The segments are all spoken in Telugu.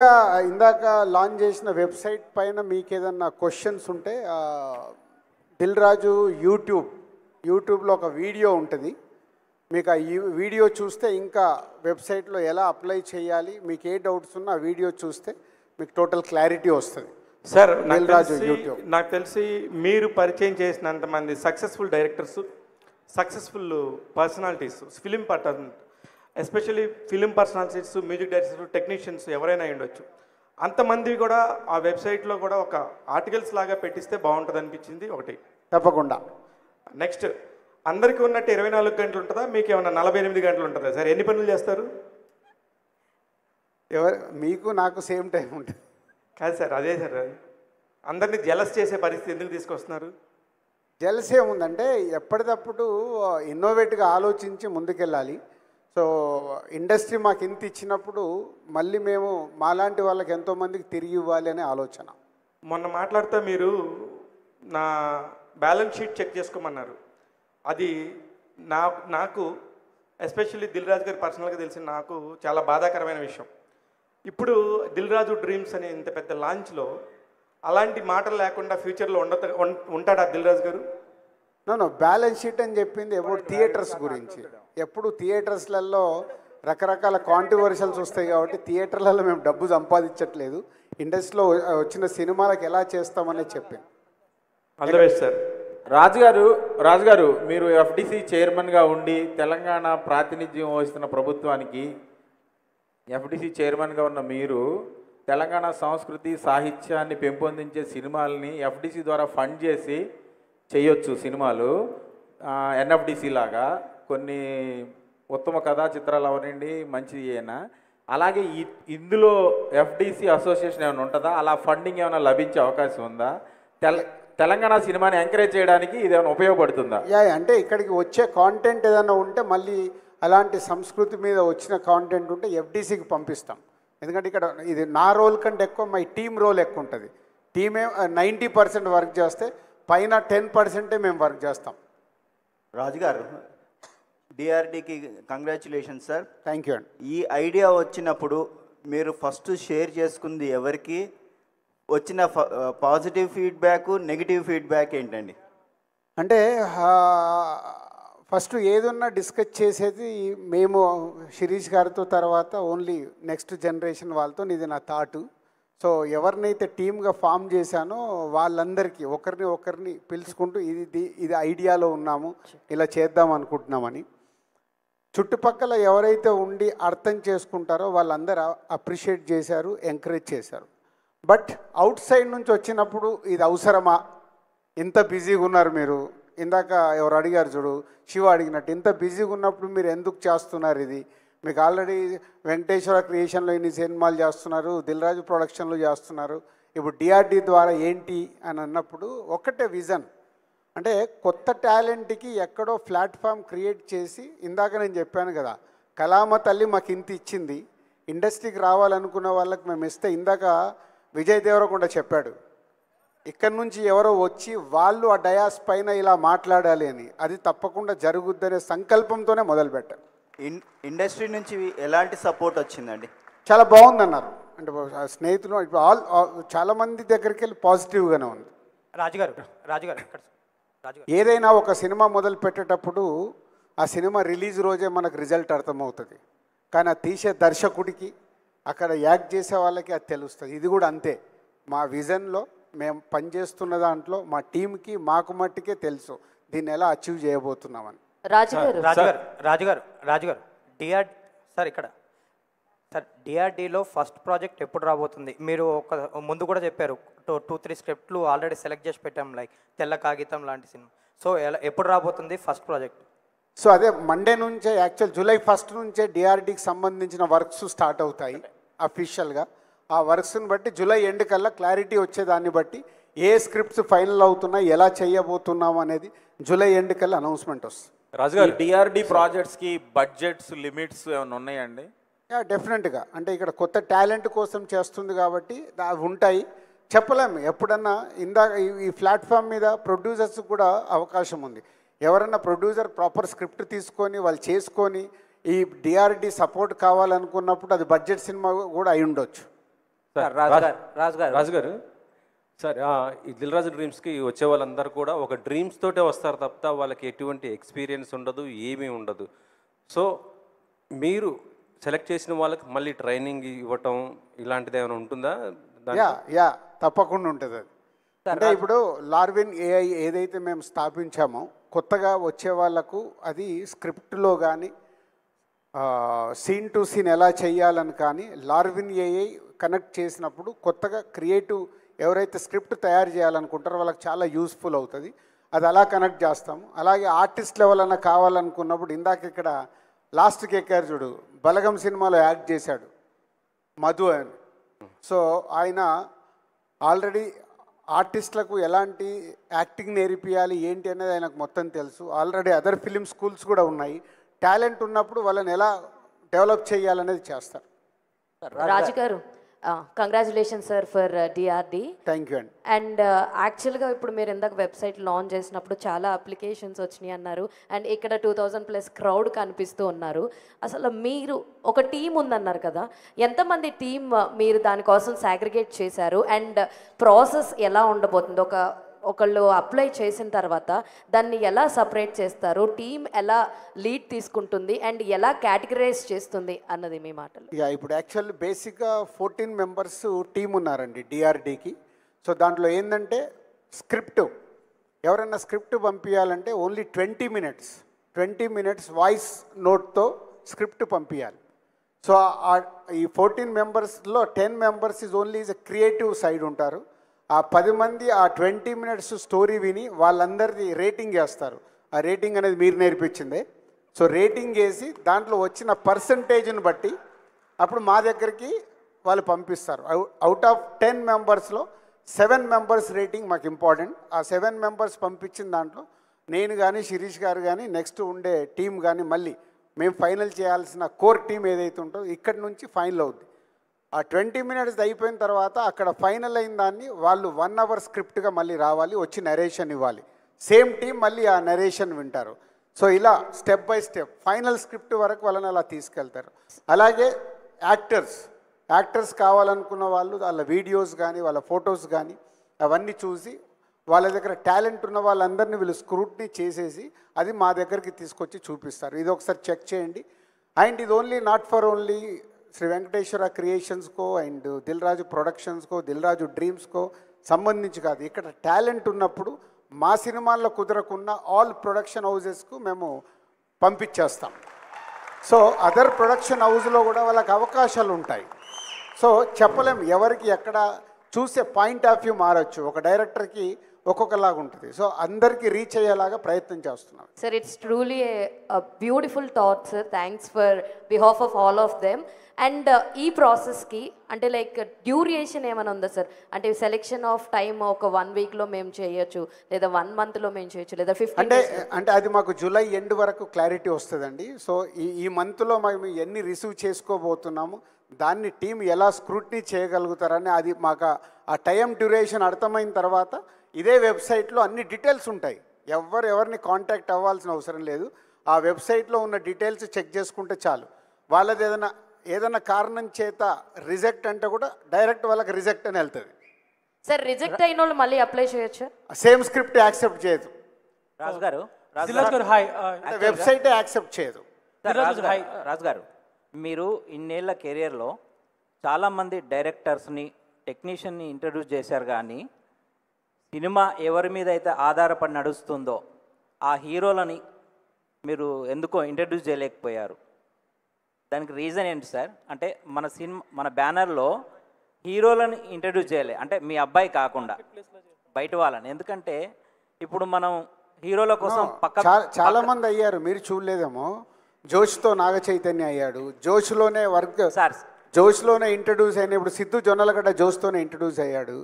ఇందాక లాంచ్ చేసిన వెబ్సైట్ పైన మీకు ఏదన్నా క్వశ్చన్స్ ఉంటే దిల్ రాజు యూట్యూబ్లో ఒక వీడియో ఉంటుంది. మీకు ఆ వీడియో చూస్తే ఇంకా వెబ్సైట్లో ఎలా అప్లై చేయాలి, మీకు ఏ డౌట్స్ ఉన్నా ఆ వీడియో చూస్తే మీకు టోటల్ క్లారిటీ వస్తుంది. సార్ నాకు తెలిసి మీరు పరిచయం చేసినంత మంది successful directors, successful personalities, film partner, especially film personalities, music directors, technicians ఎవరైనా ఉండొచ్చు. అంతమంది కూడా ఆ వెబ్సైట్లో కూడా ఒక ఆర్టికల్స్ లాగా పెట్టిస్తే బాగుంటుంది అనిపించింది ఒకటి. తప్పకుండా. నెక్స్ట్, అందరికీ ఉన్నట్టు 24 గంటలు ఉంటుందా, మీకు ఏమన్నా 48 గంటలు ఉంటుందా సార్? ఎన్ని పనులు చేస్తారు? మీకు నాకు సేమ్ టైం ఉంటుంది కాదు సార్, అదే సార్, అందరినీ జలస్ చేసే పరిస్థితి ఎందుకు తీసుకొస్తున్నారు? జలస్ ఏముందంటే ఎప్పటికప్పుడు ఇన్నోవేటివ్గా ఆలోచించి ముందుకెళ్ళాలి. సో ఇండస్ట్రీ మాకు ఇంత ఇచ్చినప్పుడు మళ్ళీ మేము మాలాంటి వాళ్ళకి ఎంతోమందికి తిరిగి ఇవ్వాలి అనే ఆలోచన. మొన్న మాట్లాడితే మీరు నా బ్యాలెన్స్ షీట్ చెక్ చేసుకోమన్నారు. అది నాకు ఎస్పెషల్లీ దిల్ రాజు గారి పర్సనల్గా తెలిసిన నాకు చాలా బాధాకరమైన విషయం. ఇప్పుడు దిల్ రాజు డ్రీమ్స్ అనే ఇంత పెద్ద లాంచ్లో అలాంటి మాటలు లేకుండా ఫ్యూచర్లో ఉంటాడా దిల్ రాజు గారు? నో బ్యాలెన్స్ షీట్ అని చెప్పింది ఎప్పుడు థియేటర్స్ గురించి. ఎప్పుడు థియేటర్స్లలో రకరకాల కాంట్రవర్షియల్స్ వస్తాయి కాబట్టి థియేటర్లలో మేము డబ్బు సంపాదించట్లేదు, ఇండస్ట్రీలో వచ్చిన సినిమాలకు ఎలా చేస్తామనేది చెప్పింది. అదే సార్. రాజుగారు మీరు ఎఫ్డిసి చైర్మన్గా ఉండి తెలంగాణ ప్రాతినిధ్యం వహిస్తున్న ప్రభుత్వానికి ఎఫ్డిసి చైర్మన్గా ఉన్న మీరు తెలంగాణ సంస్కృతి సాహిత్యాన్ని పెంపొందించే సినిమాలని ఎఫ్డిసి ద్వారా ఫండ్ చేసి చేయొచ్చు. సినిమాలు ఎన్ఎఫ్డిసి లాగా కొన్ని ఉత్తమ కథా చిత్రాలు అవనండి మంచి అయినా. అలాగే ఇందులో ఎఫ్డిసి అసోసియేషన్ ఏమైనా ఉంటుందా? అలా ఫండింగ్ ఏమైనా లభించే అవకాశం ఉందా? తెలంగాణ సినిమాని ఎంకరేజ్ చేయడానికి ఇది ఏమైనా ఉపయోగపడుతుందా? అంటే ఇక్కడికి వచ్చే కాంటెంట్ ఏదైనా ఉంటే మళ్ళీ అలాంటి సంస్కృతి మీద వచ్చిన కాంటెంట్ ఉంటే ఎఫ్డిసికి పంపిస్తాం. ఎందుకంటే ఇక్కడ ఇది నా రోల్ కంటే ఎక్కువ మై టీమ్ రోల్ ఎక్కువ ఉంటుంది. టీమే 90% వర్క్ చేస్తే పైన 10% మేము వర్క్ చేస్తాం. రాజుగారు, డిఆర్డీకి కంగ్రాచులేషన్ సార్. థ్యాంక్ యూ అండి. ఈ ఐడియా వచ్చినప్పుడు మీరు ఫస్ట్ షేర్ చేసుకుంది ఎవరికి? వచ్చిన పాజిటివ్ ఫీడ్బ్యాక్, నెగిటివ్ ఫీడ్బ్యాక్ ఏంటండి? అంటే ఫస్ట్ ఏదన్నా డిస్కస్ చేసేది మేము శిరీష్ గారితో, తర్వాత ఓన్లీ నెక్స్ట్ జనరేషన్ వాళ్ళతో. ఇది నా థాటు. సో ఎవరినైతే టీమ్గా ఫామ్ చేశానో వాళ్ళందరికీ ఒకరిని పిలుచుకుంటూ ఇది ఐడియాలో ఉన్నాము, ఇలా చేద్దాం అనుకుంటున్నామని. చుట్టుపక్కల ఎవరైతే ఉండి అర్థం చేసుకుంటారో వాళ్ళందరూ అప్రిషియేట్ చేశారు, ఎంకరేజ్ చేశారు. బట్ అవుట్ సైడ్ నుంచి వచ్చినప్పుడు ఇది అవసరమా, ఇంత బిజీగా ఉన్నారు మీరు, ఇందాక ఎవరు అడిగారు చూడు, శివ అడిగినట్టు, ఇంత బిజీగా ఉన్నప్పుడు మీరు ఎందుకు చేస్తున్నారు ఇది? మీకు ఆల్రెడీ వెంకటేశ్వర క్రియేషన్లో ఇన్ని సినిమాలు చేస్తున్నారు, దిల్ రాజు ప్రొడక్షన్లో చేస్తున్నారు, ఇప్పుడు డిఆర్డి ద్వారా ఏంటి అని అన్నప్పుడు ఒకటే విజన్. అంటే కొత్త టాలెంట్కి ఎక్కడో ప్లాట్ఫామ్ క్రియేట్ చేసి, ఇందాక నేను చెప్పాను కదా, కళామ తల్లి మాకు ఇంత ఇచ్చింది, ఇండస్ట్రీకి రావాలనుకున్న వాళ్ళకి మేము ఇస్తే, ఇందాక విజయ్ దేవరకొండ చెప్పాడు, ఇక్కడి నుంచి ఎవరో వచ్చి వాళ్ళు ఆ డయాస్ పైన ఇలా మాట్లాడాలి అని. అది తప్పకుండా జరుగుద్దనే సంకల్పంతోనే మొదలుపెట్టారు. ఇండస్ట్రీ నుంచి ఎలాంటి సపోర్ట్ వచ్చిందండి? చాలా బాగుందన్నారు. అంటే స్నేహితులు ఇప్పుడు చాలామంది దగ్గరికి వెళ్ళి పాజిటివ్గానే ఉంది. రాజుగారు ఏదైనా ఒక సినిమా మొదలు పెట్టేటప్పుడు ఆ సినిమా రిలీజ్ రోజే మనకు రిజల్ట్ అర్థమవుతుంది, కానీ ఆ తీసే దర్శకుడికి, అక్కడ యాక్ట్ చేసే వాళ్ళకి అది తెలుస్తుంది. ఇది కూడా అంతే. మా విజన్లో మేము పనిచేస్తున్న దాంట్లో మా టీంకి మాకు మట్టికే తెలుసు దీన్ని ఎలా అచీవ్ చేయబోతున్నామని. రాజుగారు డిఆర్డి సార్, ఇక్కడ సార్ డిఆర్డీలో ఫస్ట్ ప్రాజెక్ట్ ఎప్పుడు రాబోతుంది? మీరు ముందు కూడా చెప్పారు 2-3 స్క్రిప్ట్లు ఆల్రెడీ సెలెక్ట్ చేసి పెట్టాం, లైక్ తెల్ల కాగితం లాంటి సినిమా. సో ఎప్పుడు రాబోతుంది ఫస్ట్ ప్రాజెక్ట్? సో అదే మండే నుంచే, యాక్చువల్ జూలై 1 నుంచే డిఆర్డీకి సంబంధించిన వర్క్స్ స్టార్ట్ అవుతాయి అఫీషియల్గా. ఆ వర్క్స్ని బట్టి జూలై ఎండ్ కల్లా క్లారిటీ వచ్చేదాన్ని బట్టి ఏ స్క్రిప్ట్స్ ఫైనల్ అవుతున్నాయి, ఎలా చేయబోతున్నాం అనేది జూలై ఎండ్ కల్లా అనౌన్స్మెంట్ వస్తుంది. రాజుగారు, డిఆర్డి ప్రాజెక్ట్స్కి బడ్జెట్స్ లిమిట్స్ ఏమైనా ఉన్నాయండి? డెఫినెట్గా. అంటే ఇక్కడ కొత్త టాలెంట్ కోసం చేస్తుంది కాబట్టి అవి ఉంటాయి, చెప్పలేము. ఎప్పుడన్నా ఇందాక ఈ ప్లాట్ఫామ్ మీద ప్రొడ్యూసర్స్ కూడా అవకాశం ఉంది. ఎవరన్నా ప్రొడ్యూసర్ ప్రాపర్ స్క్రిప్ట్ తీసుకొని వాళ్ళు చేసుకొని ఈ డిఆర్డి సపోర్ట్ కావాలనుకున్నప్పుడు అది బడ్జెట్ సినిమా కూడా అయి ఉండొచ్చు. రాజు గారు సార్, ఈ దిల్ రాజు డ్రీమ్స్కి వచ్చే వాళ్ళందరూ కూడా ఒక డ్రీమ్స్ తోటే వస్తారు తప్ప వాళ్ళకి ఎటువంటి ఎక్స్పీరియన్స్ ఉండదు, ఏమీ ఉండదు. సో మీరు సెలెక్ట్ చేసిన వాళ్ళకి మళ్ళీ ట్రైనింగ్ ఇవ్వటం ఇలాంటిది ఏమైనా ఉంటుందా? యా తప్పకుండా ఉంటుంది అది. అంటే ఇప్పుడు లార్విన్ ఏఐ ఏదైతే మేము స్థాపించామో కొత్తగా వచ్చే వాళ్ళకు అది స్క్రిప్ట్లో కానీ సీన్ టు సీన్ ఎలా చేయాలని కానీ లార్విన్ ఏఐ కనెక్ట్ చేసినప్పుడు కొత్తగా క్రియేటివ్ ఎవరైతే స్క్రిప్ట్ తయారు చేయాలనుకుంటారో వాళ్ళకి చాలా యూస్ఫుల్ అవుతుంది. అది అలా కనెక్ట్ చేస్తాము. అలాగే ఆర్టిస్ట్ లెవెల్ అన్న కావాలనుకున్నప్పుడు ఇందాక ఇక్కడ లాస్ట్కి ఎక్కారు చూడు, బలగం సినిమాలో యాక్ట్ చేశాడు మధు అని. సో ఆయన ఆల్రెడీ ఆర్టిస్టులకు ఎలాంటి యాక్టింగ్ నేర్పియాలి ఏంటి అనేది ఆయనకు మొత్తం తెలుసు. ఆల్రెడీ అదర్ ఫిలిం స్కూల్స్ కూడా ఉన్నాయి. టాలెంట్ ఉన్నప్పుడు వాళ్ళని ఎలా డెవలప్ చేయాలనేది చేస్తారు. రాజు గారు, congratulation sir for DRD. Thank you అండి. అండ్ యాక్చువల్గా ఇప్పుడు మీరు ఇందాక వెబ్సైట్ లాంచ్ చేసినప్పుడు చాలా అప్లికేషన్స్ వచ్చినాయి అన్నారు. అండ్ ఇక్కడ 2000+ క్రౌడ్ కనిపిస్తూ ఉన్నారు. అసలు మీరు ఒక టీం ఉందన్నారు కదా, ఎంతమంది టీం మీరు దానికోసం సాగ్రిగేట్ చేశారు? అండ్ ప్రాసెస్ ఎలా ఉండబోతుంది? ఒకళ్ళు అప్లై చేసిన తర్వాత దాన్ని ఎలా సపరేట్ చేస్తారు? టీం ఎలా లీడ్ తీసుకుంటుంది అండ్ ఎలా కేటగరైజ్ చేస్తుంది అన్నది మీ మాటలు. ఇప్పుడు యాక్చువల్లీ బేసిక్గా 14 మెంబర్స్ టీం ఉన్నారండి డిఆర్డీకి. సో దాంట్లో ఏంటంటే స్క్రిప్ట్ ఎవరైనా స్క్రిప్ట్ పంపించాలంటే ఓన్లీ 20 మినిట్స్ వాయిస్ నోట్తో స్క్రిప్ట్ పంపించాలి. సో ఈ 14 మెంబర్స్లో 10 members only is a creative side ఉంటారు. ఆ 10 మంది ఆ 20 మినిట్స్ స్టోరీ విని వాళ్ళందరిది రేటింగ్ వేస్తారు. ఆ రేటింగ్ అనేది మీరు నేర్పించిందే. సో రేటింగ్ వేసి దాంట్లో వచ్చిన పర్సంటేజ్ని బట్టి అప్పుడు మా దగ్గరికి వాళ్ళు పంపిస్తారు. అవుట్ ఆఫ్ 10 మెంబర్స్లో 7 మెంబర్స్ రేటింగ్ మాకు ఇంపార్టెంట్. ఆ 7 మెంబర్స్ పంపించిన దాంట్లో నేను కానీ శిరీష్ గారు కానీ నెక్స్ట్ ఉండే టీం కానీ మళ్ళీ మేము ఫైనల్ చేయాల్సిన కోర్ టీం ఏదైతే ఉంటుందో ఇక్కడి నుంచి ఫైనల్ అవుద్ది. ఆ 20 మినిట్స్ అయిపోయిన తర్వాత అక్కడ ఫైనల్ అయిన దాన్ని వాళ్ళు 1 అవర్ స్క్రిప్ట్గా మళ్ళీ రావాలి, వచ్చి నరేషన్ ఇవ్వాలి. సేమ్ టీం మళ్ళీ ఆ నరేషన్ వింటారు. సో ఇలా step by step final script వరకు వాళ్ళని అలా తీసుకెళ్తారు. అలాగే యాక్టర్స్ కావాలనుకున్న వాళ్ళు వాళ్ళ వీడియోస్ కానీ వాళ్ళ ఫొటోస్ కానీ అవన్నీ చూసి వాళ్ళ దగ్గర టాలెంట్ ఉన్న వాళ్ళందరినీ వీళ్ళు స్క్రూట్నీ చేసేసి అది మా దగ్గరికి తీసుకొచ్చి చూపిస్తారు. ఇది ఒకసారి చెక్ చేయండి. అండ్ ఇది only not for only Shri Venkateswara క్రియేషన్స్కో అండ్ దిల్ రాజు ప్రొడక్షన్స్కో దిల్ రాజు డ్రీమ్స్కో సంబంధించి కాదు. ఇక్కడ టాలెంట్ ఉన్నప్పుడు మా సినిమాల్లో కుదరకున్న ఆల్ ప్రొడక్షన్ హౌజెస్కు మేము పంపించేస్తాం. సో అదర్ ప్రొడక్షన్ హౌస్లో కూడా వాళ్ళకి అవకాశాలు ఉంటాయి. సో చెప్పలేం ఎవరికి ఎక్కడ చూసే పాయింట్ ఆఫ్ వ్యూ మారచ్చు. ఒక డైరెక్టర్కి ఒక్కొక్కలాగా ఉంటుంది. సో అందరికీ రీచ్ అయ్యేలాగా ప్రయత్నం చేస్తున్నాం. Sir, it's truly beautiful thought sir. Thanks for behalf of all of them. And ఈ ప్రాసెస్కి అంటే లైక్ డ్యూరేషన్ ఏమైనా ఉందా సార్? అంటే సెలెక్షన్ ఆఫ్ టైమ్ ఒక 1 వీక్లో మేము చేయొచ్చు, లేదా 1 మంత్లో మేము చేయొచ్చు, లేదా 15 అంటే అది మాకు జూలై ఎండ్ వరకు క్లారిటీ వస్తుందండి. సో ఈ మంత్లో మేము ఎన్ని రిసీవ్ చేసుకోబోతున్నాము, దాన్ని టీం ఎలా స్క్రూట్నీ చేయగలుగుతారని అది మాకు ఆ టైం డ్యూరేషన్ అర్థమైన తర్వాత ఇదే వెబ్సైట్లో అన్ని డీటెయిల్స్ ఉంటాయి. ఎవరిని కాంటాక్ట్ అవ్వాల్సిన అవసరం లేదు. ఆ వెబ్సైట్లో ఉన్న డీటెయిల్స్ చెక్ చేసుకుంటే చాలు. వాళ్ళది ఏదైనా కారణం చేత రిజెక్ట్ అంటే కూడా డైరెక్ట్ వాళ్ళకి రిజెక్ట్ అని వెళ్తుంది. సార్, రిజెక్ట్ అయిన వాళ్ళు మళ్ళీ అప్లై చేయొచ్చు? సేమ్ స్క్రిప్ట్ యాక్సెప్ట్ చేయదు. రాజు గారు వెబ్సైటే యాక్సెప్ట్ చేయదు. రాజు గారు, మీరు ఇన్నేళ్ల కెరియర్లో చాలామంది డైరెక్టర్స్ని టెక్నీషియన్ని ఇంట్రడ్యూస్ చేశారు, కానీ సినిమా ఎవరి మీద అయితే ఆధారపడి నడుస్తుందో ఆ హీరోలని మీరు ఎందుకో ఇంట్రడ్యూస్ చేయలేకపోయారు. దానికి రీజన్ ఏంటి సార్? అంటే మన బ్యానర్లో హీరోలను ఇంట్రడ్యూస్ చేయలే, అంటే మీ అబ్బాయి కాకుండా బయట వాళ్ళని. ఎందుకంటే ఇప్పుడు మనం హీరోల కోసం చాలా మంది అయ్యారు, మీరు చూడలేదేమో. జోష్తో నాగ చైతన్య అయ్యాడు, జోష్లోనే వర్క్ సార్, జోష్లోనే ఇంట్రడ్యూస్ అయిన. ఇప్పుడు సిద్ధు జొన్నలగడ్డ జోష్తోనే ఇంట్రడ్యూస్ అయ్యాడు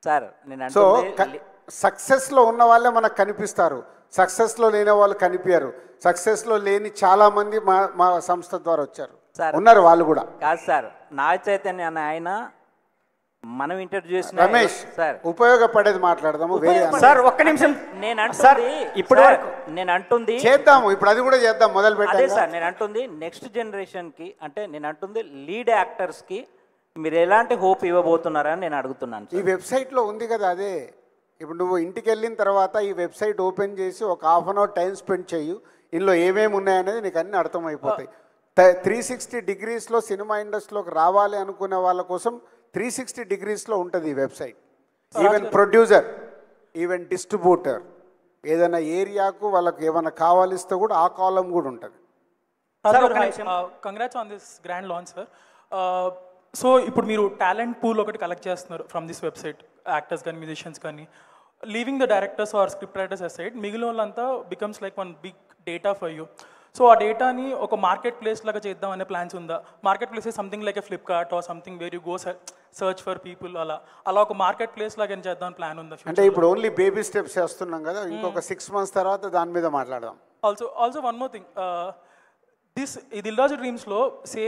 సార్. నేను సో సక్సెస్లో ఉన్న వాళ్ళే మనకు కనిపిస్తారు, సక్సెస్లో లేని వాళ్ళు కనిపించారు. సక్సెస్లో లేని చాలామంది మా సంస్థ ద్వారా వచ్చారు, ఉన్నారు వాళ్ళు కూడా. కాదు సార్, నాగ చైతన్య అనే ఆయన మనం ఇంటర్వ్యూ చేసిన రమేష్ సార్ ఉపయోగపడేది మాట్లాడదాము. సార్ ఒక్క నిమిషం, నేను అంటుంది చేద్దాము, ఇప్పుడు అది కూడా చేద్దాం, మొదలు పెట్టాలి సార్. నేను అంటుంది నెక్స్ట్ జనరేషన్కి, అంటే నేను అంటుంది లీడ్ యాక్టర్స్కి మీరు ఎలాంటి హోప్ ఇవ్వబోతున్నారని నేను అడుగుతున్నాను ఈ సార్. వెబ్సైట్లో ఉంది కదా అదే. ఇప్పుడు నువ్వు ఇంటికి వెళ్ళిన తర్వాత ఈ వెబ్సైట్ ఓపెన్ చేసి ఒక half an hour time spend చేయు, ఇందులో ఏమేమి ఉన్నాయనేది నీకు అన్నీ అర్థమైపోతాయి. 360 డిగ్రీస్లో సినిమా ఇండస్ట్రీలోకి రావాలి అనుకునే వాళ్ళ కోసం 360 డిగ్రీస్లో ఉంటుంది ఈ website. Even producer, even distributor, ఏదైనా ఏరియాకు వాళ్ళకి ఏమైనా కావాలిస్తే కూడా ఆ కాలం కూడా ఉంటుంది. Congrats on this grand launch sir. So ఇప్పుడు మీరు టాలెంట్ పూల్ ఒకటి కలెక్ట్ చేస్తున్నారు ఫ్రమ్ దిస్ వెబ్సైట్, యాక్టర్స్ కానీ మ్యూజిషియన్స్ కానీ. Leaving the directors or script writers aside, మిగిలిన వాళ్ళంతా becomes like one big data for you. So ఆ డేటాని ఒక మార్కెట్ ప్లేస్ లాగా చేద్దాం అనే ప్లాన్స్ ఉందా? Market place something like a Flipkart or something where you go search for people, అలా ఒక మార్కెట్ ప్లేస్ లాగా ఏం చేద్దాం ప్లాన్ ఉందా? అంటే ఇప్పుడు ఓన్లీ బేబీ స్టెప్స్ చేస్తున్నాం కదా, ఇంకొక 6 months తర్వాత దాని మీద మాట్లాడదాం. Also one more thing, this ఈ దిల్ రాజు డ్రీమ్స్లో సే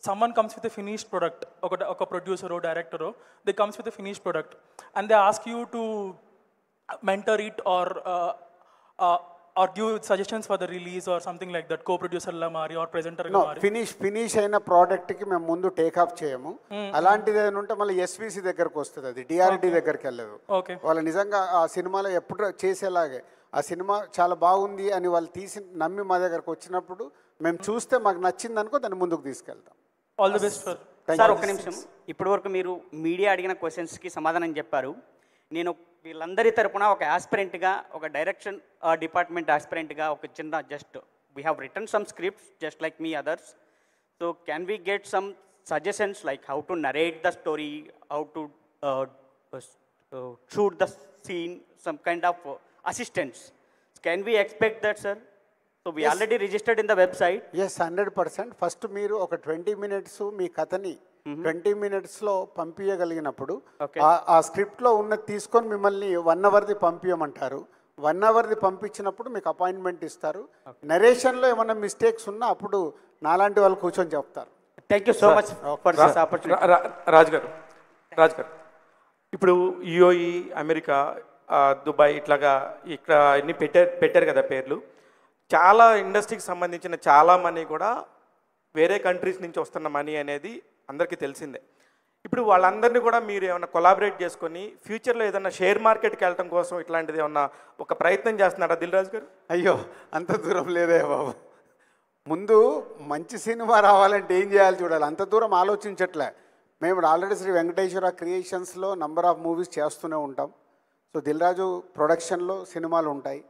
someone comes with a finished product, oka producer or director, they comes with a finished product and they ask you to mentor it or give suggestions for the release or something like that, co-producer la mari or presenter ga mari. Finish అయిన ప్రోడక్ట్కి మేము ముందు టేక్ ఆఫ్ చేయము. అలాంటిది ఏదైనా ఉంటే మళ్ళీ ఎస్విసి దగ్గరకు వస్తుంది, అది డిఆర్డి దగ్గరికి వెళ్ళదు. వాళ్ళు నిజంగా ఆ సినిమాలో ఎప్పుడు చేసేలాగే ఆ సినిమా చాలా బాగుంది అని వాళ్ళు తీసి నమ్మి మా దగ్గరకు వచ్చినప్పుడు మేము చూస్తే మాకు నచ్చింది అనుకో దాన్ని ముందుకు తీసుకెళ్తాం. All the best sir. Sir ఒక్క నిమిషం, ఇప్పటివరకు మీరు మీడియా అడిగిన క్వశ్చన్స్కి సమాధానం చెప్పారు. నేను వీళ్ళందరి తరపున ఒక ఆస్పిరెంట్గా, ఒక డైరెక్షన్ డిపార్ట్మెంట్ ఆస్పిరెంట్గా ఒక చిన్న just we have written some scripts just like me others. So can we get some suggestions like how to narrate the story, how to shoot the scene, some kind of assistants? Can we expect that sir? So we already registered in the website. Yes, 100%. First మీరు ఒక 20 minutes మీ కథని 20 minutesలో పంపించగలిగినప్పుడు ఆ స్క్రిప్ట్లో ఉన్నది తీసుకొని మిమ్మల్ని 1 hourది పంపించమంటారు. 1 hourది పంపించినప్పుడు మీకు అపాయింట్మెంట్ ఇస్తారు. నరేషన్లో ఏమైనా మిస్టేక్స్ ఉన్నా అప్పుడు నాలాంటి వాళ్ళు కూర్చొని చెప్తారు. Thank you so much for this opportunity. Raj గారు ఇప్పుడు యుఏఈ, అమెరికా, దుబాయ్ ఇట్లాగా ఇక్కడ అన్ని పెట్టారు కదా పేర్లు. చాలా ఇండస్ట్రీకి సంబంధించిన చాలా మనీ కూడా వేరే కంట్రీస్ నుంచి వస్తున్న మనీ అనేది అందరికీ తెలిసిందే. ఇప్పుడు వాళ్ళందరినీ కూడా మీరు ఏమైనా కొలాబరేట్ చేసుకొని ఫ్యూచర్లో ఏదైనా షేర్ మార్కెట్కి వెళ్ళడం కోసం ఇట్లాంటిది ఏమన్నా ఒక ప్రయత్నం చేస్తున్నారా దిల్ రాజు గారు? అయ్యో, అంత దూరం లేదే బాబు. ముందు మంచి సినిమా రావాలంటే ఏం చేయాలి చూడాలి, అంత దూరం ఆలోచించట్లే. మేము ఆల్రెడీ శ్రీ వెంకటేశ్వర క్రియేషన్స్లో నంబర్ ఆఫ్ మూవీస్ చేస్తూనే ఉంటాం. సో దిల్ రాజు ప్రొడక్షన్లో సినిమాలు ఉంటాయి.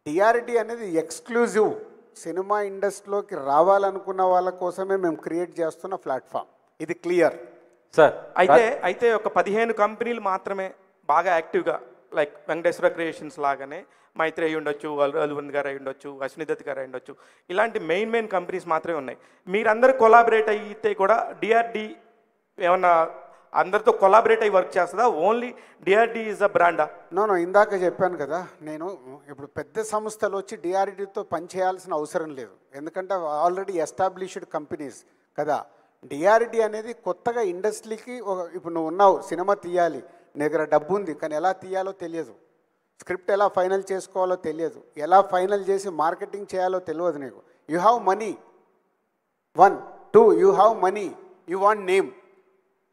డిఆర్డి అనేది ఎక్స్క్లూజివ్ సినిమా ఇండస్ట్రీలోకి రావాలనుకున్న వాళ్ళ కోసమే మేము క్రియేట్ చేస్తున్న ప్లాట్ఫామ్. ఇది క్లియర్ సార్. అయితే ఒక 15 కంపెనీలు మాత్రమే బాగా యాక్టివ్గా, లైక్ వెంకటేశ్వర క్రియేషన్స్ లాగానే మైత్రి అయి ఉండొచ్చు, అల్వన్ గారు అయి ఉండొచ్చు, అశ్వినిదత్ గారు అయి ఉండొచ్చు, ఇలాంటి మెయిన్ కంపెనీస్ మాత్రమే ఉన్నాయి. మీరందరూ కొలాబరేట్ అయితే కూడా డిఆర్డి ఏమన్నా అందరితో కొలాబరేట్ అయ్యి వర్క్ చేస్తుందా? ఓన్లీ డిఆర్డి ఈజ్ అ బ్రాండా? నో, ఇందాక చెప్పాను కదా, నేను ఇప్పుడు పెద్ద సంస్థలు వచ్చి డిఆర్డితో పనిచేయాల్సిన అవసరం లేదు. ఎందుకంటే ఆల్రెడీ ఎస్టాబ్లిష్డ్ కంపెనీస్ కదా. డిఆర్డి అనేది కొత్తగా ఇండస్ట్రీకి ఇప్పుడు నువ్వు ఉన్నావు, సినిమా తీయాలి, నీ దగ్గర డబ్బు ఉంది, కానీ ఎలా తీయాలో తెలియదు, స్క్రిప్ట్ ఎలా ఫైనల్ చేసుకోవాలో తెలియదు, ఎలా ఫైనల్ చేసి మార్కెటింగ్ చేయాలో తెలియదు నీకు. You have money, 1, 2 you have money, you want name.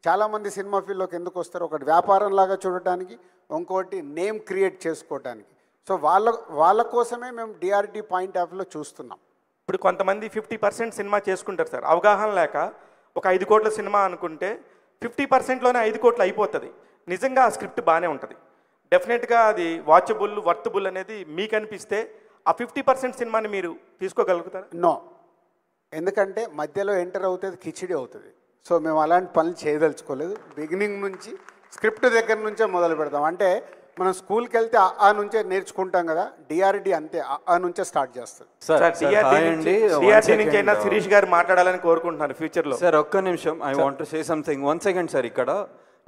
చాలామంది సినిమా ఫీల్డ్లోకి ఎందుకు వస్తారు? ఒకటి వ్యాపారంలాగా చూడటానికి, ఇంకోటి నేమ్ క్రియేట్ చేసుకోవటానికి. సో వాళ్ళ కోసమే మేము డిఆర్డి పాయింట్ ఆఫ్ వ్యూలో చూస్తున్నాం. ఇప్పుడు కొంతమంది 50% సినిమా చేసుకుంటారు సార్, అవగాహన లేక. ఒక 5 కోట్ల సినిమా అనుకుంటే 50%లోనే 5 కోట్లు అయిపోతుంది. నిజంగా ఆ స్క్రిప్ట్ బాగానే ఉంటుంది, డెఫినెట్గా అది వాచబుల్, వర్తబుల్ అనేది మీకు అనిపిస్తే ఆ 50% సినిమాని మీరు తీసుకోగలుగుతారా? నో, ఎందుకంటే మధ్యలో ఎంటర్ అవుతుంది, కిచిడి అవుతుంది. సో మేము అలాంటి పనులు చేయదలుచుకోలేదు. బిగినింగ్ నుంచి స్క్రిప్ట్ దగ్గర నుంచే మొదలు పెడతాం. అంటే మనం స్కూల్కి వెళ్తే ఆ నుంచే నేర్చుకుంటాం కదా, డిఆర్డి అంతే, ఆ నుంచే స్టార్ట్ చేస్తుంది. డిఆర్డి నుంచి అయినా శిరీష్ గారు మాట్లాడాలని కోరుకుంటున్నాను ఫ్యూచర్లో. సార్ ఒక్క నిమిషం, I want to say something. 1 second sir. ఇక్కడ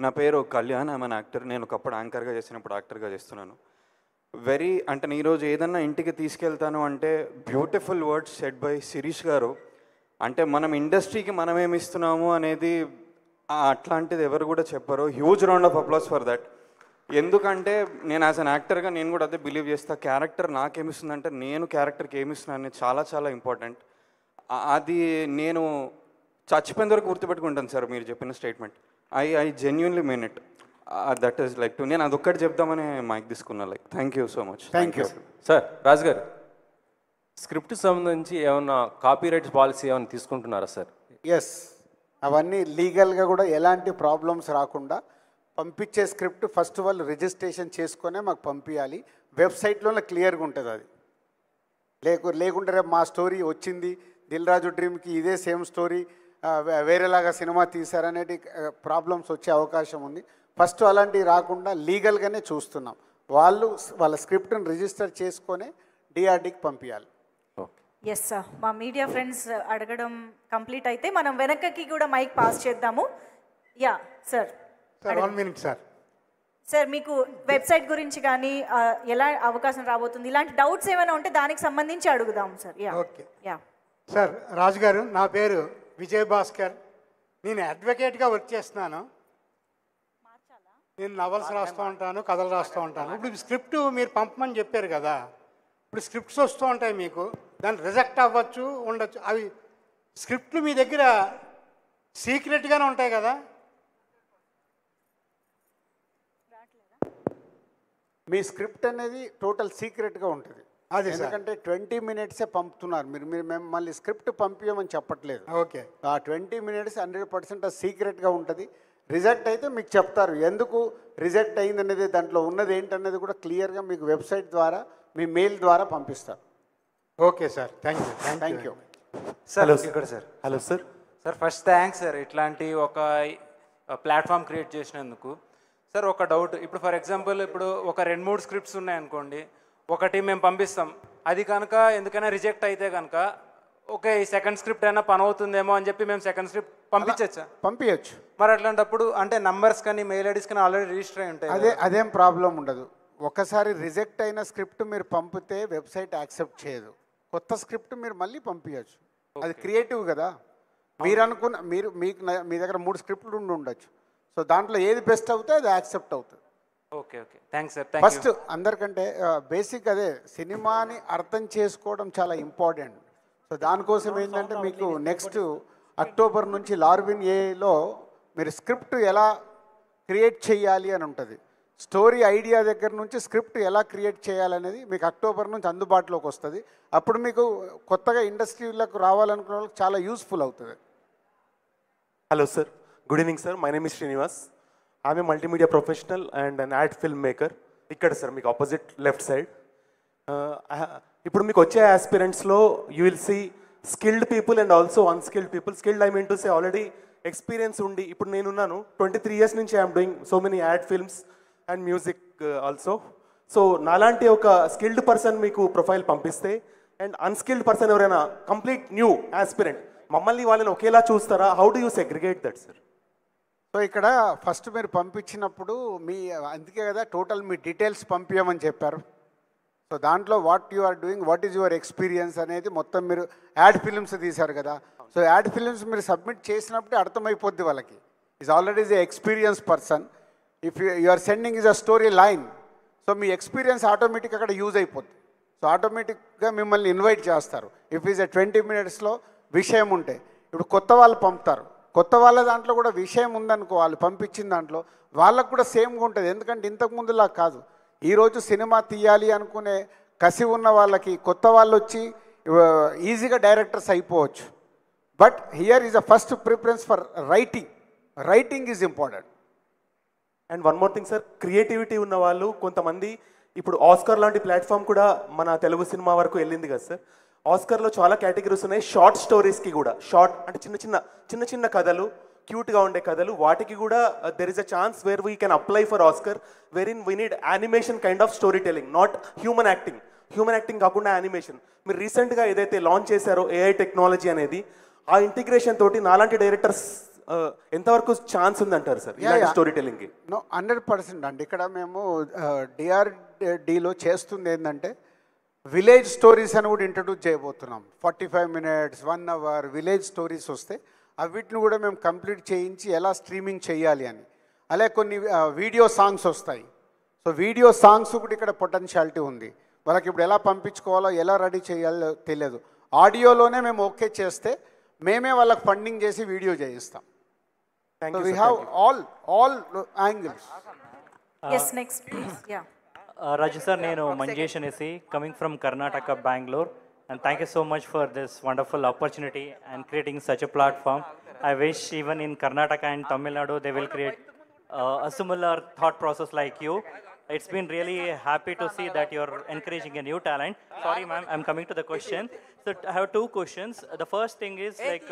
నా పేరు కళ్యాణ్, ఐఎమ్ అన్ యాక్టర్. నేను ఒకప్పుడు యాంకర్గా చేసినప్పుడు యాక్టర్గా చేస్తున్నాను. అంటే నేను ఈరోజు ఏదన్నా ఇంటికి తీసుకెళ్తాను అంటే beautiful words said by Shirish garu. అంటే మనం ఇండస్ట్రీకి మనం ఏమి ఇస్తున్నాము అనేది అట్లాంటిది ఎవరు కూడా చెప్పరు. Huge round of applause for that. ఎందుకంటే నేను యాజ్ అన్ యాక్టర్గా నేను కూడా అదే బిలీవ్ చేస్తా, క్యారెక్టర్ నాకేమిస్తుందంటే నేను క్యారెక్టర్కి ఏమిస్తున్నాను అనేది చాలా చాలా ఇంపార్టెంట్. అది నేను చచ్చిపోయిన వరకు గుర్తుపెట్టుకుంటాను సార్ మీరు చెప్పిన statement. I genuinely mean it. That is like to నేను అదొక్కటి చెప్దామని మైక్ తీసుకున్నా. Like thank you so much. Thank you sir. Raju గారు, స్క్రిప్ట్ సంబంధించి ఏమన్నా కాపీ రైట్స్ పాలసీ ఏమైనా తీసుకుంటున్నారా సార్? ఎస్, అవన్నీ లీగల్గా కూడా ఎలాంటి ప్రాబ్లమ్స్ రాకుండా పంపించే స్క్రిప్ట్ ఫస్ట్ వాళ్ళు రిజిస్ట్రేషన్ చేసుకొనే మాకు పంపించాలి. వెబ్సైట్లోనే క్లియర్గా ఉంటుంది అది. లేకుంటే రేపు మా స్టోరీ వచ్చింది దిల్ రాజు డ్రీమ్కి ఇదే సేమ్ స్టోరీ వేరేలాగా సినిమా తీశారనేటి ప్రాబ్లమ్స్ వచ్చే అవకాశం ఉంది. ఫస్ట్ అలాంటివి రాకుండా లీగల్గానే చూస్తున్నాం. వాళ్ళ స్క్రిప్ట్ని రిజిస్టర్ చేసుకొని డిఆర్డీకి పంపించాలి. ఎస్ సార్, మా మీడియా ఫ్రెండ్స్ అడగడం కంప్లీట్ అయితే మనం వెనకకి కూడా మైక్ పాస్ చేద్దాము. Yeah sir. 1 minute sir. Sir, మీకు వెబ్సైట్ గురించి కానీ ఎలా అవకాశం రాబోతుంది ఇలాంటి డౌట్స్ ఏమైనా ఉంటే దానికి సంబంధించి అడుగుదాం sir. Yeah okay. Yeah sir, Raju గారు, నా పేరు విజయ్ భాస్కర్. నేను అడ్వకేట్గా వర్క్ చేస్తున్నాను. నేను నవల్స్ రాస్తూ ఉంటాను, కథలు రాస్తూ ఉంటాను. ఇప్పుడు స్క్రిప్ట్ మీరు పంపమని చెప్పారు కదా, ఇప్పుడు స్క్రిప్ట్స్ వస్తూ ఉంటాయి మీకు, దాన్ని రిజెక్ట్ అవ్వచ్చు, ఉండొచ్చు. అవి స్క్రిప్ట్లు మీ దగ్గర సీక్రెట్గానే ఉంటాయి కదా? మీ స్క్రిప్ట్ అనేది టోటల్ సీక్రెట్గా ఉంటుంది. అదే ఎందుకంటే 20 minutesే పంపుతున్నారు మీరు. మేము మళ్ళీ స్క్రిప్ట్ పంపించమని చెప్పట్లేదు. ఓకే. ఆ 20 minutes 100% సీక్రెట్గా ఉంటుంది. రిజెక్ట్ అయితే మీకు చెప్తారు ఎందుకు రిజెక్ట్ అయింది అనేది, దాంట్లో ఉన్నది ఏంటనేది కూడా క్లియర్గా మీకు వెబ్సైట్ ద్వారా మీ మెయిల్ ద్వారా పంపిస్తారు. Okay sir, thank you. Thank you sir. ఇక్కడ sir. Hello sir. Sir, first thanks sir ఇట్లాంటి ఒక ప్లాట్ఫామ్ క్రియేట్ చేసినందుకు. సార్, ఒక డౌట్. ఇప్పుడు ఫర్ ఎగ్జాంపుల్ ఇప్పుడు ఒక 2-3 స్క్రిప్ట్స్ ఉన్నాయనుకోండి, ఒకటి మేము పంపిస్తాం, అది కనుక ఎందుకైనా రిజెక్ట్ అయితే కనుక ఓకే ఈ సెకండ్ స్క్రిప్ట్ అయినా పని అవుతుందేమో అని చెప్పి మేము సెకండ్ స్క్రిప్ట్ పంపించచ్చా? పంపించచ్చు. మరి అట్లాంటప్పుడు అంటే నంబర్స్ కానీ మెయిల్ ఐడీస్ కానీ ఆల్రెడీ రిజిస్టర్ అయి ఉంటాయి. అదేం ప్రాబ్లం ఉండదు. ఒకసారి రిజెక్ట్ అయిన స్క్రిప్ట్ మీరు పంపితే వెబ్సైట్ యాక్సెప్ట్ చేయదు. కొత్త స్క్రిప్ట్ మీరు మళ్ళీ పంపించచ్చు. అది క్రియేటివ్ కదా. మీరు అనుకున్న మీ దగ్గర 3 స్క్రిప్ట్లు ఉండొచ్చు. సో దాంట్లో ఏది బెస్ట్ అవుతే అది యాక్సెప్ట్ అవుతుంది. Okay okay, thanks sir. First అందరికంటే బేసిక్ అదే, సినిమాని అర్థం చేసుకోవడం చాలా ఇంపార్టెంట్. సో దానికోసం ఏంటంటే మీకు నెక్స్ట్ అక్టోబర్ నుంచి లార్విన్ ఏలో మీరు స్క్రిప్ట్ ఎలా క్రియేట్ చేయాలి అని ఉంటుంది. స్టోరీ ఐడియా దగ్గర నుంచి స్క్రిప్ట్ ఎలా క్రియేట్ చేయాలనేది మీకు అక్టోబర్ నుంచి అందుబాటులోకి వస్తుంది. అప్పుడు మీకు కొత్తగా ఇండస్ట్రీలకు రావాలనుకున్న వాళ్ళకి చాలా యూస్ఫుల్ అవుతుంది. Hello sir, good evening sir. My name is Srinivas. I'm a multimedia professional and an ad film maker. ఇక్కడ సార్ మీకు ఆపోజిట్ లెఫ్ట్ సైడ్. ఇప్పుడు మీకు వచ్చే ఆస్పిరెంట్స్లో you will see skilled people and also unskilled people. Skilled I mean to say already experience ఉండి, ఇప్పుడు నేనున్నాను 23 years నుంచి I'm doing so many ad films and music also. So నాలాంటి ఒక స్కిల్డ్ పర్సన్ మీకు ప్రొఫైల్ పంపిస్తే అండ్ అన్స్కిల్డ్ పర్సన్ ఎవరైనా కంప్లీట్ న్యూ ఆస్పిరెంట్, మమ్మల్ని వాళ్ళని ఒకేలా చూస్తారా? How do you segregate that sir? So ఇక్కడ ఫస్ట్ మీరు పంపించినప్పుడు అందుకే కదా టోటల్ మీ డీటెయిల్స్ పంపించమని చెప్పారు. సో దాంట్లో what you are doing, what is your experience అనేది మొత్తం మీరు యాడ్ ఫిల్మ్స్ తీశారు కదా. సో యాడ్ ఫిల్మ్స్ మీరు సబ్మిట్ చేసినప్పుడే అర్థమైపోద్ది వాళ్ళకి. Is already is a experience person. If you are sending is a story line, so మీ ఎక్స్పీరియన్స్ ఆటోమేటిక్ అక్కడ యూజ్ అయిపోద్ది. సో ఆటోమేటిక్గా మిమ్మల్ని ఇన్వైట్ చేస్తారు. ఇఫ్ ఈజ్ 20 minutesలో విషయం ఉంటే, ఇప్పుడు కొత్త వాళ్ళు పంపుతారు. కొత్త వాళ్ళ దాంట్లో కూడా విషయం ఉందనుకో, వాళ్ళు పంపించిన దాంట్లో వాళ్ళకు కూడా సేమ్గా ఉంటుంది. ఎందుకంటే ఇంతకుముందులా కాదు. ఈరోజు సినిమా తీయాలి అనుకునే కసి ఉన్న వాళ్ళకి కొత్త వాళ్ళు వచ్చి ఈజీగా డైరెక్టర్స్ అయిపోవచ్చు. But here is a first preference for writing. Writing is important. And one more thing sir, creativity ఉన్న వాళ్ళు కొంతమంది, ఇప్పుడు ఆస్కర్ లాంటి ప్లాట్ఫామ్ కూడా మన తెలుగు సినిమా వరకు వెళ్ళింది కదా సార్. ఆస్కర్లో చాలా కేటగిరీస్ ఉన్నాయి. షార్ట్ స్టోరీస్కి కూడా, షార్ట్ అంటే చిన్న చిన్న కథలు, క్యూట్గా ఉండే కథలు, వాటికి కూడా there is a chance where we can apply for Oscar, where in we need animation kind of story telling, not human acting. Human acting కాకుండా యానిమేషన్. మీరు రీసెంట్గా ఏదైతే లాంచ్ చేశారో ఏఐ టెక్నాలజీ అనేది, ఆ ఇంటిగ్రేషన్ తోటి నాలాంటి డైరెక్టర్స్ ఎంతవరకు ఛాన్స్ ఉందంటారు సార్ ఇలాంటి స్టోరీ టెలింగ్కి? 100% అండి. ఇక్కడ మేము డిఆర్డీలో చేస్తుంది ఏంటంటే విలేజ్ స్టోరీస్ అని కూడా ఇంట్రడ్యూస్ చేయబోతున్నాం. 45 minutes 1 hour విలేజ్ స్టోరీస్ వస్తే వీటిని కూడా మేము కంప్లీట్ చేయించి ఎలా స్ట్రీమింగ్ చేయాలి అని. అలాగే కొన్ని వీడియో సాంగ్స్ వస్తాయి. సో వీడియో సాంగ్స్ కూడా ఇక్కడ పొటెన్షియాలిటీ ఉంది. వాళ్ళకి ఇప్పుడు ఎలా పంపించుకోవాలో, ఎలా రెడీ చేయాలో తెలియదు. ఆడియోలోనే మేము ఓకే చేస్తే మేమే వాళ్ళకి ఫండింగ్ చేసి వీడియో చేయిస్తాం. Thank So you, we sir. have Thank you. all angles. Yes, next please. Yeah. Raju sir, నేను మంజేష్ అనేసి coming from Karnataka, Bangalore, and thank you so much for this wonderful opportunity and creating such a platform. I wish even in Karnataka and Tamil Nadu they will create a similar thought process like you. It's been really happy to see that you're encouraging a new talent. Sorry ma'am, I'm coming to the question. So I have two questions. The first thing is like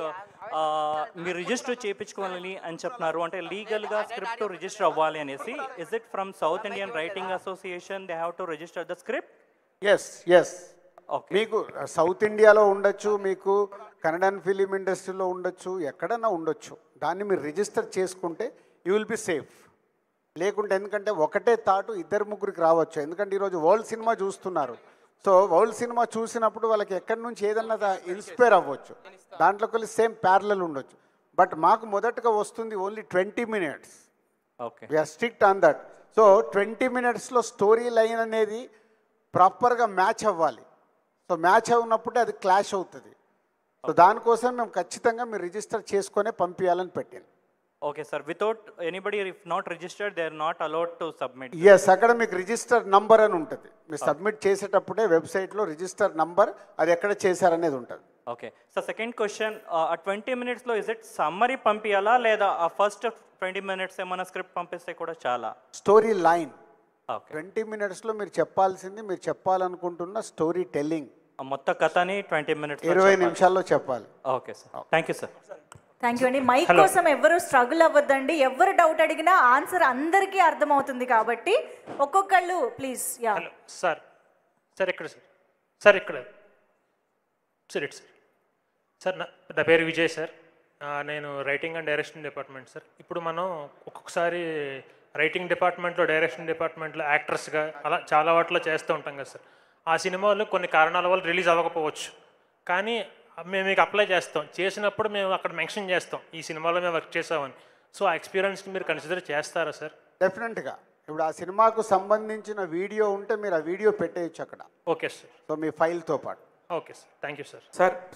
మీరు రిజిస్టర్ చేయించుకోవాలని అని చెప్తున్నారు, అంటే లీగల్గా స్క్రిప్ట్ రిజిస్టర్ అవ్వాలి అనేసి. Is it from South Indian writing association they have to register the script? Yes మీకు సౌత్ ఇండియాలో ఉండొచ్చు, మీకు కన్నడన్ ఫిలిం ఇండస్ట్రీలో ఉండొచ్చు, ఎక్కడన్నా ఉండొచ్చు. దాన్ని మీరు రిజిస్టర్ చేసుకుంటే యూ విల్ బి సేఫ్. లేకుంటే ఎందుకంటే ఒకటే థాటు ఇద్దరు ముగ్గురికి రావచ్చు. ఎందుకంటే ఈరోజు వరల్డ్ సినిమా చూస్తున్నారు. సో వరల్డ్ సినిమా చూసినప్పుడు వాళ్ళకి ఎక్కడి నుంచి ఏదన్నా ఇన్స్పైర్ అవ్వచ్చు, దాంట్లోకి వెళ్ళి సేమ్ ప్యారలల్ ఉండొచ్చు. బట్ మాకు మొదటగా వస్తుంది only 20 minutes. Okay, we're strict on that. So 20 minutesలో స్టోరీ లైన్ అనేది ప్రాపర్గా మ్యాచ్ అవ్వాలి. సో మ్యాచ్ అవునప్పుడే అది క్లాష్ అవుతుంది. సో దానికోసం మేము ఖచ్చితంగా మీరు రిజిస్టర్ చేసుకొనే పంపించాలని పెట్టాను. Okay sir, without anybody if not registered they are not allowed to submit? Yes, అక్కడ మీకు రిజిస్టర్ నంబర్ అని ఉంటుంది. మీరు సబ్మిట్ చేసేటప్పుడే వెబ్సైట్లో రిజిస్టర్ నంబర్, అది ఎక్కడ చేశారనేది ఉంటుంది. ఓకే సార్, సెకండ్ క్వశ్చన్, ఆ 20 minutesలో ఇస్ ఇట్ సమ్మరీ పంపించాలా లేదా ఆ ఫస్ట్ 20 minutes ఏమైనా స్క్రిప్ట్ పంపిస్తే కూడా చాలా? స్టోరీ లైన్ 20 minutesలో మీరు చెప్పాల్సింది, మీరు చెప్పాలనుకుంటున్న స్టోరీ టెల్లింగ్ మొత్తం కథని 20 minutes 20 నిమిషాల్లో చెప్పాలి. Okay sir, thank you sir. Thank you అండి. మైక్ కోసం ఎవరు స్ట్రగుల్ అవ్వద్దండి. ఎవరు డౌట్ అడిగినా ఆన్సర్ అందరికీ అర్థమవుతుంది కాబట్టి ఒక్కొక్కళ్ళు ప్లీజ్. యా సార్, సార్ ఇక్కడ సార్, సార్ ఇక్కడ సార్, ఇటు సార్. సార్ నా పేరు విజయ్ సార్, నేను writing and direction department sir. ఇప్పుడు మనం ఒక్కొక్కసారి రైటింగ్ డిపార్ట్మెంట్లో, డైరెక్షన్ డిపార్ట్మెంట్లో యాక్టర్స్గా అలా చాలా వాటిలో చేస్తూ ఉంటాం కదా సార్. ఆ సినిమాలు కొన్ని కారణాల వల్ల రిలీజ్ అవ్వకపోవచ్చు, కానీ మేము మీకు అప్లై చేస్తాం. చేసినప్పుడు మేము అక్కడ మెన్షన్ చేస్తాం ఈ సినిమాలో మేము వర్క్ చేసామని. సో ఆ ఎక్స్పీరియన్స్ని మీరు కన్సిడర్ చేస్తారా సార్? డెఫినెట్గా. ఇప్పుడు ఆ సినిమాకు సంబంధించిన వీడియో ఉంటే మీరు ఆ వీడియో పెట్టేయచ్చు అక్కడ. Okay sir. సో మీ ఫైల్తో పాటు. Okay sir, thank you sir.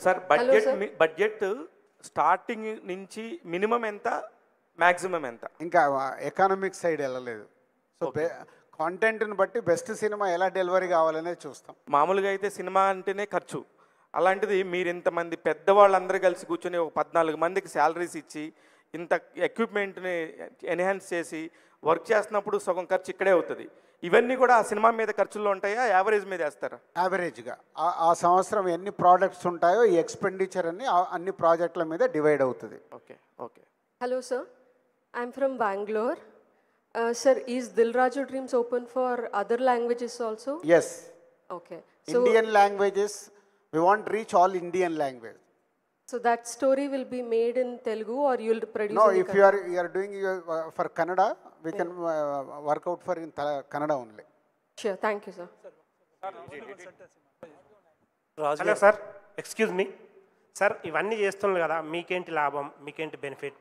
Sir budget starting నుంచి మినిమం ఎంత, మ్యాక్సిమం ఎంత? ఇంకా ఎకానమిక్ సైడ్ వెళ్ళలేదు. సో కాంటెంట్ని బట్టి బెస్ట్ సినిమా ఎలా డెలివరీ కావాలనేది చూస్తాం. మామూలుగా అయితే సినిమా అంటేనే ఖర్చు. అలాంటిది మీరు ఇంతమంది పెద్దవాళ్ళందరూ కలిసి కూర్చొని ఒక 14 మందికి శాలరీస్ ఇచ్చి ఇంత ఎక్విప్మెంట్ని ఎన్హాన్స్ చేసి వర్క్ చేస్తున్నప్పుడు సగం ఖర్చు ఇక్కడే అవుతుంది. ఇవన్నీ కూడా ఆ సినిమా మీద ఖర్చుల్లో ఉంటాయా, యావరేజ్ మీద వేస్తారా? యావరేజ్గా ఆ సంవత్సరం ఎన్ని ప్రోడక్ట్స్ ఉంటాయో ఈ ఎక్స్పెండిచర్ అన్ని ప్రాజెక్టుల మీద డివైడ్ అవుతుంది. Okay okay. Hello sir, I'm from Bangalore. Sir, is Dil Raju Dreams open for other languages also? Yes. Okay. So, Indian languages, we want to reach all Indian language. So that story will be made in Telugu or you will produce? No, if you are doing for Kannada, we can work out for in Kannada only. Sure, thank you sir. Hello sir, excuse me sir, ఇవన్నీ చేస్తున్నారు కదా, మీకేంటి లాభం, మీకేంటి బెనిఫిట్?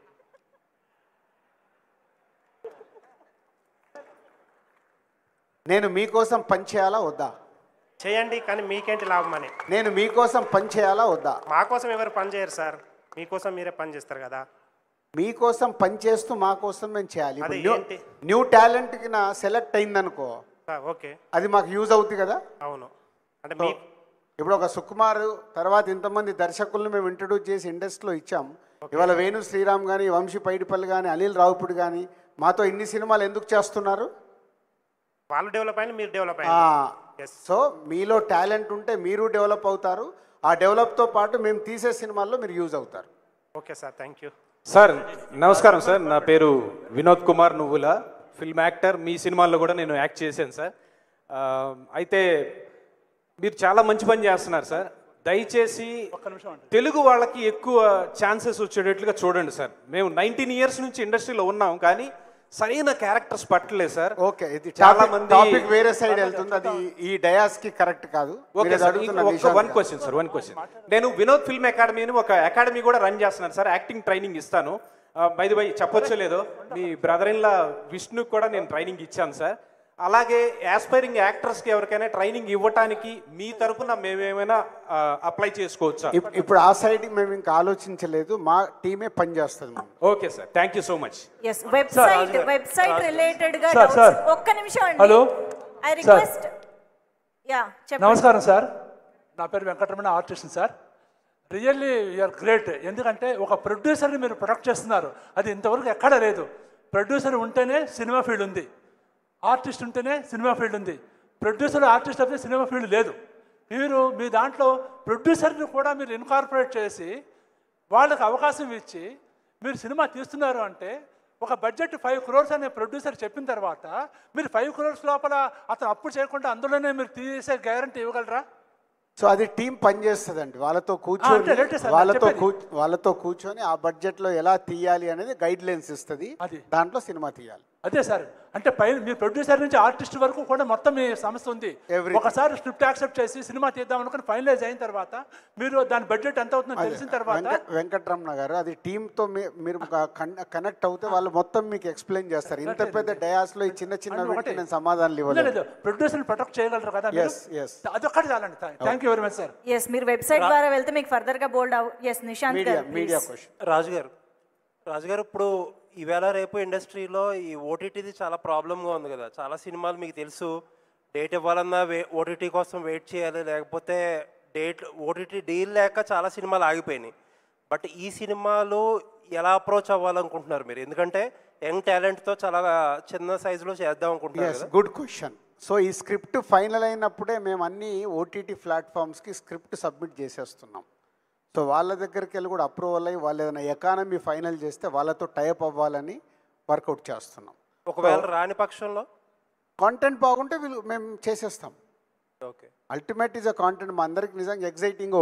నేను మీకోసం పని చేయాలా వద్దా? చేయండి, కానీ మీకేంటి లాభం అని. నేను మీకోసం పని చేయాలా వద్దా? మాకోసం ఎవరు పని చేయరు సార్, మీకోసం మీరే పని చేస్తారు కదా. మీకోసం పని చేస్తూ మా కోసం మేము చేయాలి. అది ఏంటి? న్యూ టాలెంట్కి నా సెలెక్ట్ అయిందనుకో, ఓకే, అది మాకు యూజ్ అవుతుంది కదా. అవును. అంటే ఇప్పుడు ఒక సుకుమార్ తర్వాత ఇంతమంది దర్శకులను మేము ఇంట్రడ్యూస్ చేసి ఇండస్ట్రీలో ఇచ్చాం. ఇవాళ వేణు శ్రీరామ్ కానీ, వంశీ పైడిపల్లి కానీ, అనిల్ రావుపుడి కానీ మాతో ఇన్ని సినిమాలు ఎందుకు చేస్తున్నారు? వాళ్ళు డెవలప్ అయినా మీరు డెవలప్ అయ్యారు. సో మీలో టాలెంట్ ఉంటే మీరు డెవలప్ అవుతారు. ఆ డెవలప్తో పాటు మేము తీసే సినిమాల్లో మీరు యూజ్ అవుతారు. Okay sir, thank you sir. నమస్కారం సార్, నా పేరు వినోద్ కుమార్ నువ్వుల, ఫిల్మ్ యాక్టర్. మీ సినిమాల్లో కూడా నేను యాక్ట్ చేశాను సార్. అయితే మీరు చాలా మంచి పని చేస్తున్నారు సార్. దయచేసి తెలుగు వాళ్ళకి ఎక్కువ ఛాన్సెస్ వచ్చేటట్లుగా చూడండి సార్. మేము 19 years నుంచి ఇండస్ట్రీలో ఉన్నాం, కానీ సరైన క్యారెక్టర్స్ పట్టలేదు సార్. ఓకే, ఇది చాలా మంది టాపిక్ వేరే సైడ్ వెళ్తుంది, అది ఈ డయాస్ కి కరెక్ట్ కాదు. Okay sir, one question sir, one question. నేను వినోద్ ఫిల్మ్ అకాడమీని ఒక అకాడమీ కూడా రన్ చేస్తున్నాను సార్. యాక్టింగ్ ట్రైనింగ్ ఇస్తాను. బై చెప్పొచ్చో లేదో, మీ బ్రదర్ ఇన్ లా విష్ణుకి కూడా నేను ట్రైనింగ్ ఇచ్చాను సార్. అలాగే యాస్పైరింగ్ యాక్టర్స్కి ఎవరికైనా ట్రైనింగ్ ఇవ్వటానికి మీ తరపున మేమేమైనా అప్లై చేసుకోవచ్చా? ఇప్పుడు ఆ సైడ్ మేము ఇంకా ఆలోచించలేదు, మా టీమే పనిచేస్తుంది. Okay sir, thank you so much. Website related గా సార్, సార్. ఒక్క నిమిషం అండి. హలో. ఐ రిక్వెస్ట్ చెప్పండి. నమస్కారం సార్, నా పేరు Venkataramana, artist sir. Really you're great. ఎందుకంటే ఒక ప్రొడ్యూసర్ని మీరు ప్రొడక్ట్ చేస్తున్నారు, అది ఇంతవరకు ఎక్కడా లేదు. ప్రొడ్యూసర్ ఉంటేనే సినిమా ఫీల్డ్ ఉంది, ఆర్టిస్ట్ ఉంటేనే సినిమా ఫీల్డ్ ఉంది. ప్రొడ్యూసర్ ఆర్టిస్ట్ అయితే సినిమా ఫీల్డ్ లేదు. మీరు మీ దాంట్లో ప్రొడ్యూసర్ని కూడా మీరు ఇన్కార్పొరేట్ చేసి వాళ్ళకి అవకాశం ఇచ్చి మీరు సినిమా తీస్తున్నారు అంటే, ఒక బడ్జెట్ 5 crores అనే ప్రొడ్యూసర్ చెప్పిన తర్వాత మీరు 5 crores లోపల అతను అప్పు చేయకుండా అందులోనే మీరు తీసే గ్యారంటీ ఇవ్వగలరా? సో అది టీం పనిచేస్తుందండి, వాళ్ళతో కూర్చొని ఆ బడ్జెట్లో ఎలా తీయాలి అనేది గైడ్ లైన్స్ ఇస్తుంది, దాంట్లో సినిమా తీయాలి. అదే సార్, అంటే పైన మీ ప్రొడ్యూసర్ నుంచి ఆర్టిస్ట్ వరకు కూడా మొత్తం మీ సంస్థ ఉంది. ఒకసారి స్క్రిప్ట్ యాక్సెప్ట్ చేసి సినిమా తీద్దాం అనుకుని ఫైనలైజ్ అయిన తర్వాత మీరు దాని బడ్జెట్ ఎంత అవుతుందో తెలిసిన తర్వాత వెంకటరమణ గారు అది టీంతో మీరు కనెక్ట్ అవుతే వాళ్ళు మొత్తం మీకు ఎక్స్ప్లెయిన్ చేస్తారు. ఇంత పెద్ద డయాస్ లో ఈ చిన్న చిన్న వీటికి నేను సమాధానాలు ఇవ్వలేదు. ప్రొడ్యూసర్ ప్రొటెక్ట్ చేయగలరు కదా? అదొక్కటి చాలండి. Thank you very much sir. Yes, మీరు వెబ్సైట్ ద్వారా వెళ్తే మీకు ఫర్దర్ గా బోల్డ్ ఎస్ నిశాంత్ గారు మీడియా క్వశ్చన్. రాజుగారు ఇప్పుడు ఈవేళ రేపు ఇండస్ట్రీలో ఈ ఓటీటీది చాలా ప్రాబ్లంగా ఉంది కదా. చాలా సినిమాలు మీకు తెలుసు, డేట్ ఇవ్వాలన్నా ఓటీటీ కోసం వెయిట్ చేయాలి, లేకపోతే ఓటీటీ డీల్ లేక చాలా సినిమాలు ఆగిపోయినాయి. బట్ ఈ సినిమాలు ఎలా అప్రోచ్ అవ్వాలనుకుంటున్నారు మీరు? ఎందుకంటే యంగ్ టాలెంట్తో చాలా చిన్న సైజులో చేద్దాం అనుకుంటున్నారు. Good question. సో ఈ స్క్రిప్ట్ ఫైనల్ అయినప్పుడే మేము అన్ని ఓటీటీ ప్లాట్ఫామ్స్కి స్క్రిప్ట్ సబ్మిట్ చేసేస్తున్నాం. సో వాళ్ళ దగ్గరికి వెళ్ళి కూడా అప్రూవల్ అయ్యి వాళ్ళు ఏదైనా ఎకానమీ ఫైనల్ చేస్తే వాళ్ళతో టైప్ అవ్వాలని వర్కౌట్ చేస్తున్నాం. ఒకవేళ రాని పక్షంలో కాంటెంట్ బాగుంటే మేము చేసేస్తాం. Okay, ultimate is a content. మా అందరికి నిజంగా ఎగ్జైటింగ్గా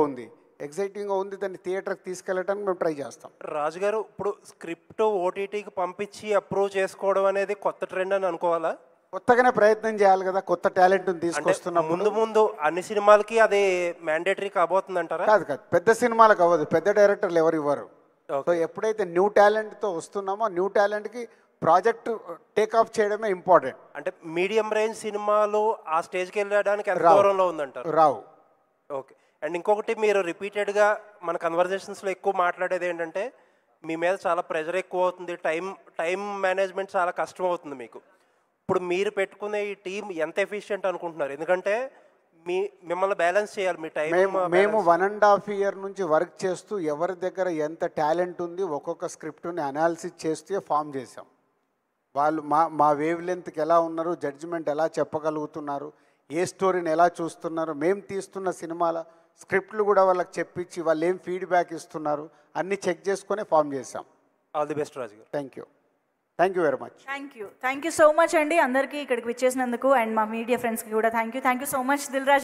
ఉంది, దాన్ని థియేటర్కి తీసుకెళ్ళడానికి మేము ట్రై చేస్తాం. రాజుగారు, ఇప్పుడు స్క్రిప్ట్ ఓటీటీకి పంపించి అప్రూవ్ చేసుకోవడం అనేది కొత్త ట్రెండ్ అని అనుకోవాలా? కొత్తగానే ప్రయత్నం చేయాలి కదా, కొత్త టాలెంట్ని తీసుకొస్తున్నాం. ముందు అన్ని సినిమాలకి అది మ్యాండేటరీ కాబోతుంది అంటారా? కాదు, పెద్ద సినిమాలకు అవ్వదు, పెద్ద డైరెక్టర్లు ఎవరు ఇవ్వరు. సో ఎప్పుడైతే న్యూ టాలెంట్తో వస్తున్నామో న్యూ టాలెంట్కి ప్రాజెక్ట్ టేక్ ఆఫ్ చేయడమే ఇంపార్టెంట్. అంటే మీడియం రేంజ్ సినిమాలు ఆ స్టేజ్కి వెళ్ళడానికి ఎంత దూరంలో ఉందంటారు? రావు. ఓకే. అండ్ ఇంకొకటి, మీరు రిపీటెడ్గా మన కన్వర్జేషన్స్లో ఎక్కువ మాట్లాడేది ఏంటంటే మీ మీద చాలా ప్రెషర్ ఎక్కువ అవుతుంది, టైం మేనేజ్మెంట్ చాలా కష్టం అవుతుంది మీకు. ఇప్పుడు మీరు పెట్టుకునే ఈ టీం ఎంత ఎఫిషియెంట్ అనుకుంటున్నారు? ఎందుకంటే మిమ్మల్ని బ్యాలెన్స్ చేయాలి మీ టైం. మేము 1.5 year నుంచి వర్క్ చేస్తూ ఎవరి దగ్గర ఎంత టాలెంట్ ఉంది ఒక్కొక్క స్క్రిప్ట్ని అనాలిసిస్ చేస్తూ ఫామ్ చేసాం. వాళ్ళు మా వేవ్ లెంత్కి ఎలా ఉన్నారు, జడ్జిమెంట్ ఎలా చెప్పగలుగుతున్నారు, ఏ స్టోరీని ఎలా చూస్తున్నారు, మేము తీస్తున్న సినిమాల స్క్రిప్ట్లు కూడా వాళ్ళకి చెప్పించి వాళ్ళు ఏం ఫీడ్బ్యాక్ ఇస్తున్నారు అన్నీ చెక్ చేసుకునే ఫామ్ చేసాం. All the best Raju garu. Thank you very much. Thank you so much అండి అందరికీ ఇక్కడికి విచ్చేసినందుకు, అండ్ మా మీడియా ఫ్రెండ్స్కి కూడా thank you so much. Dil Raju